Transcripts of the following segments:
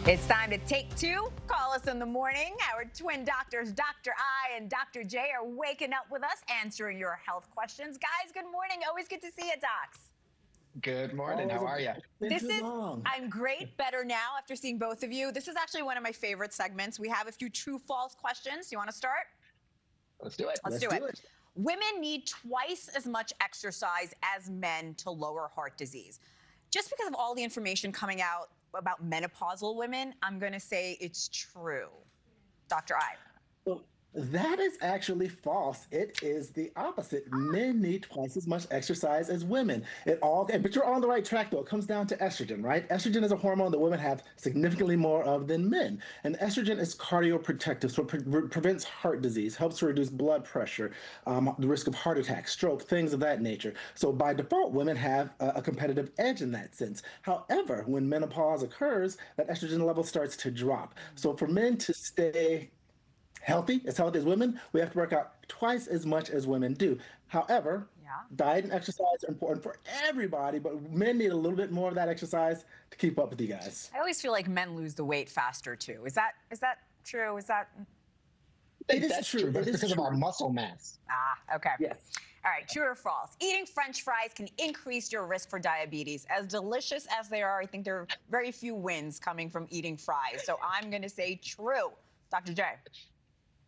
It's time to take two. Call us in the morning. Our twin doctors, Dr. I and Dr. J, are waking up with us, answering your health questions. Guys, good morning. Always good to see you, docs. Good morning. How are you? Been too long. I'm great, better now after seeing both of you. This is actually one of my favorite segments. We have a few true-false questions. You want to start? Let's do it. Let's do it. Women need twice as much exercise as men to lower heart disease. Just because of all the information coming out about menopausal women, I'm going to say it's true. Dr. I. Well, that is actually false. It is the opposite. Men need twice as much exercise as women. But you're on the right track, though. It comes down to estrogen, right? Estrogen is a hormone that women have significantly more of than men. And estrogen is cardioprotective, so it prevents heart disease, helps to reduce blood pressure, the risk of heart attack, stroke, things of that nature. So by default, women have a competitive edge in that sense. However, when menopause occurs, that estrogen level starts to drop. So for men to stay as healthy as women, we have to work out twice as much as women do. However, diet and exercise are important for everybody, but men need a little bit more of that exercise to keep up with you guys. I always feel like men lose the weight faster too. Is that true? Is that? It is true. But it's because of our muscle mass. Okay. Yes. All right, true or false? Eating French fries can increase your risk for diabetes. As delicious as they are, I think there are very few wins coming from eating fries. So I'm going to say true. Dr. J.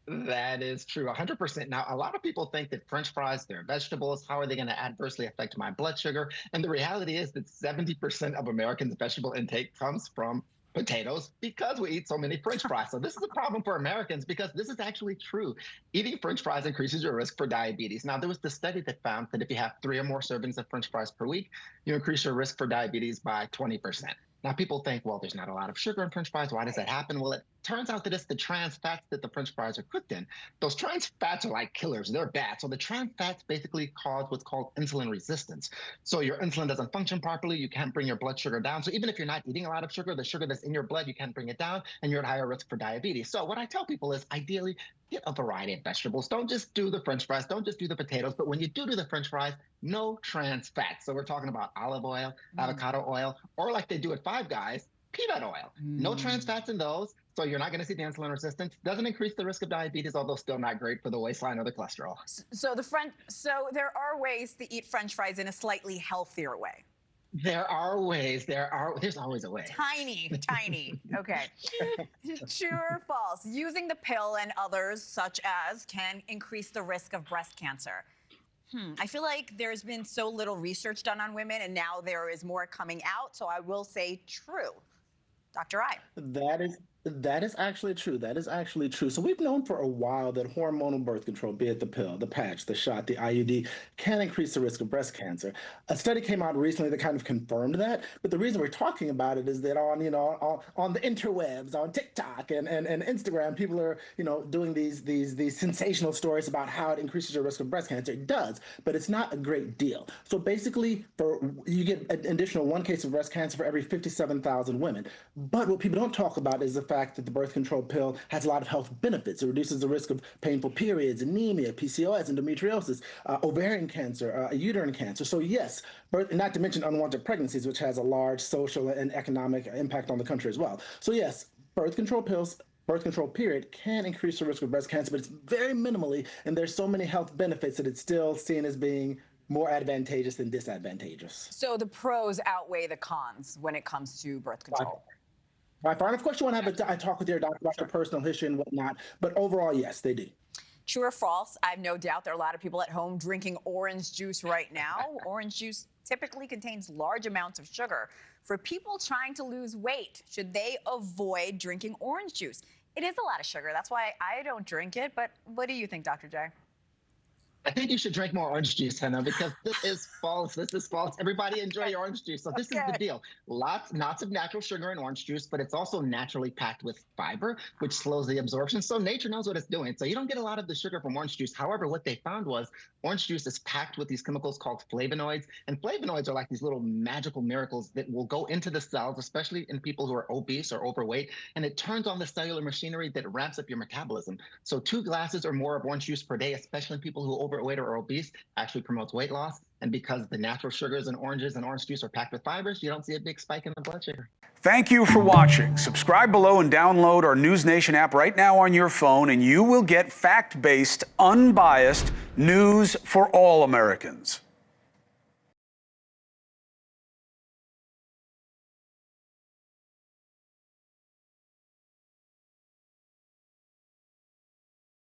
That is true, 100%. Now, a lot of people think that French fries, they're vegetables. How are they going to adversely affect my blood sugar? And the reality is that 70% of Americans' vegetable intake comes from potatoes because we eat so many French fries. So this is a problem for Americans because this is actually true. Eating French fries increases your risk for diabetes. Now, there was the study that found that if you have 3 or more servings of French fries per week, you increase your risk for diabetes by 20%. Now, people think, well, there's not a lot of sugar in French fries. Why does that happen? Well, it turns out that it's the trans fats that the French fries are cooked in. Those trans fats are like killers. They're bad. So the trans fats basically cause what's called insulin resistance. So your insulin doesn't function properly. You can't bring your blood sugar down. So even if you're not eating a lot of sugar, the sugar that's in your blood, you can't bring it down, and you're at higher risk for diabetes. So what I tell people is ideally get a variety of vegetables. Don't just do the French fries. Don't just do the potatoes. But when you do the French fries, no trans fats. So we're talking about olive oil, avocado oil, or like they do at Five Guys, peanut oil. No trans fats in those, so you're not going to see the insulin resistance. Doesn't increase the risk of diabetes, although still not great for the waistline or the cholesterol. So there are ways to eat French fries in a slightly healthier way. There are ways. There's always a way. Tiny. Okay. True or false? Using the pill and others, such as, can increase the risk of breast cancer. I feel like there's been so little research done on women, and now there is more coming out. So I will say true. Dr. I. That is actually true. That is actually true. So we've known for a while that hormonal birth control, be it the pill, the patch, the shot, the IUD, can increase the risk of breast cancer. A study came out recently that kind of confirmed that. But the reason we're talking about it is that on the interwebs, on TikTok and Instagram, people are doing these sensational stories about how it increases your risk of breast cancer. It does, but it's not a great deal. So basically, you get an additional 1 case of breast cancer for every 57,000 women. But what people don't talk about is the fact that the birth control pill has a lot of health benefits. It reduces the risk of painful periods, anemia, PCOS, endometriosis, ovarian cancer, uterine cancer. So yes, not to mention unwanted pregnancies, which has a large social and economic impact on the country as well. So yes, birth control pills, birth control period, can increase the risk of breast cancer, but it's very minimally, and there's so many health benefits that it's still seen as being more advantageous than disadvantageous. So the pros outweigh the cons when it comes to birth control. Right, fine. Of course, you want to have a talk with your doctor about your personal history and whatnot, but overall, yes, they do. True or false? I have no doubt there are a lot of people at home drinking orange juice right now. Orange juice typically contains large amounts of sugar. For people trying to lose weight, should they avoid drinking orange juice? It is a lot of sugar. That's why I don't drink it. But what do you think, Dr. J? I think you should drink more orange juice, Hannah, because this is false. This is false. Everybody enjoy your orange juice. So this is the deal. Lots of natural sugar in orange juice, but it's also naturally packed with fiber, which slows the absorption. So nature knows what it's doing. So you don't get a lot of the sugar from orange juice. However, what they found was orange juice is packed with these chemicals called flavonoids. And flavonoids are like these little magical miracles that will go into the cells, especially in people who are obese or overweight. And it turns on the cellular machinery that ramps up your metabolism. So 2 glasses or more of orange juice per day, especially in people who are overweight or obese, actually promotes weight loss. And because the natural sugars in oranges and orange juice are packed with fibers, you don't see a big spike in the blood sugar. Thank you for watching. Subscribe below and download our NewsNation app right now on your phone, and you will get fact-based, unbiased news for all Americans.